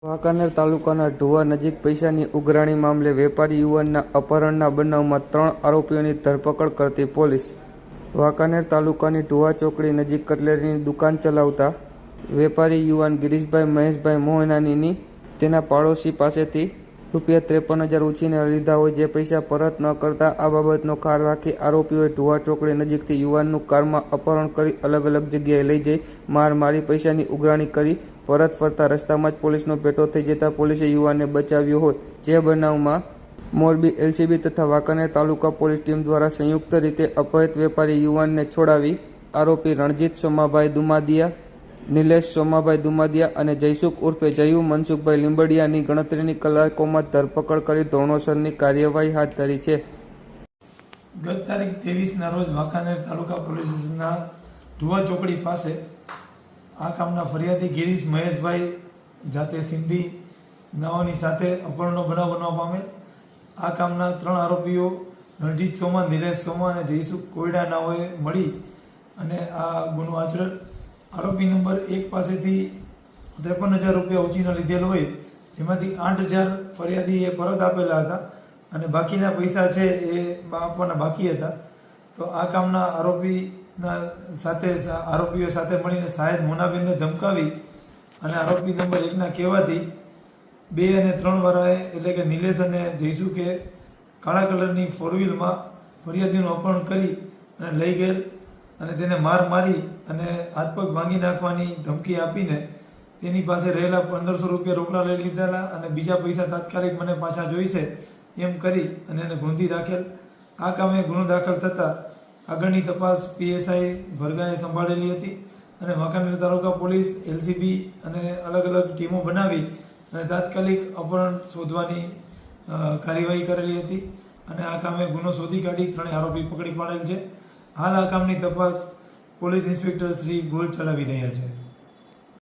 વાંકાનેર તાલુકાના ઢુવા નજીક પૈસાની ઉઘરાણી મામલે વેપારી યુવાનના અપહરણના બનાવમાં 3 આરોપીઓની ધરપકડ કરતી પોલીસ. વાંકાનેર તાલુકાની ઢુવા ચોકડી નજીક કટલેરીની દુકાન ચલાવતા વેપારી યુવાન ગિરીશભાઈ મહેશભાઈ મોહનાનીની તેના પાડોશી પાસેથી ₹53,000 ઉછીને લીધા હોય, જે પૈસા પરત ન કરતા આ બાબતનો ખાર રાખી આરોપીઓએ ઢુવા ચોકડી નજીકથી યુવાનનું કારમાં અપહરણ કરી અલગ અલગ જગ્યાએ લઈ જઈ માર મારી પૈસાની ઉઘરાણી કરી પરત ફરતા રસ્તામાં જ પોલીસનો ભેટો થઈ જતા પોલીસે યુવાનને બચાવ્યો હોય, જે બનાવમાં મોરબી એલસીબી તથા વાંકાનેર તાલુકા પોલીસ ટીમ દ્વારા સંયુક્ત રીતે અપહૃત વેપારી યુવાનને છોડાવી આરોપી રણજીત સોમાભાઈ દુમાદિયા, નિલેશ સોમાભાઈ દુમાદિયા અને જયસુખ ઉર્ફે જયુ મનસુખભાઈ લીંબડિયાની ગણતરીની કલાકોમાં ધરપકડ કરી ધોરણસરની કાર્યવાહી હાથ ધરી છે. ગત તારીખ 23ના રોજ વાંકાનેર તાલુકા પોલીસ સ્ટેશનના ઢુવા ચોકડી પાસે આ કામના ફરિયાદી ગિરીશ મહેશભાઈ જાતે સિંધી નાઓની સાથે અપહરણનો બનાવ બનવા પામેલ. આ કામના 3 આરોપીઓ રણજીત સોમા, નિલેશ સોમા અને જયસુખ કોયડા નાઓએ મળી અને આ ગુનો આચરેલ. આરોપી નંબર 1 પાસેથી ₹53,000 ઉછીના લીધેલ હોય, જેમાંથી 8,000 ફરિયાદીએ પરત આપેલા હતા અને બાકીના પૈસા છે એ આપવાના બાકી હતા. તો આ કામના આરોપીઓ સાથે મળીને સાહેબ મોનાબેનને ધમકાવી અને આરોપી નંબર 1ના કહેવાથી 2 અને 3 વાળાએ એટલે કે નિલેશ અને જયસુખે કાળા કલરની 4 વ્હીલમાં ફરિયાદીનું અપહરણ કરી અને લઈ ગયેલ અને તેને માર મારી અને હાથ પગ ભાંગી નાખવાની ધમકી આપીને તેની પાસે રહેલા ₹1,500 રોકડા લઈ લીધેલા અને બીજા પૈસા તાત્કાલિક મને પાછા જોઈશે એમ કરી અને એને ગોંધી રાખેલ. આ કામે ગુનો દાખલ થતાં આગળની તપાસ પીએસઆઈ ભરગાએ સંભાળેલી હતી અને વાંકાનેર તાલુકા પોલીસ, એલસીબી અને અલગ અલગ ટીમો બનાવી અને તાત્કાલિક અપહરણ શોધવાની કાર્યવાહી કરેલી હતી અને આ કામે ગુનો શોધી કાઢી 3 આરોપી પકડી પાડેલ છે. હાલ આ કામની તપાસ પોલીસ ઇન્સ્પેક્ટર શ્રી ગોલ ચલાવી રહ્યા છે.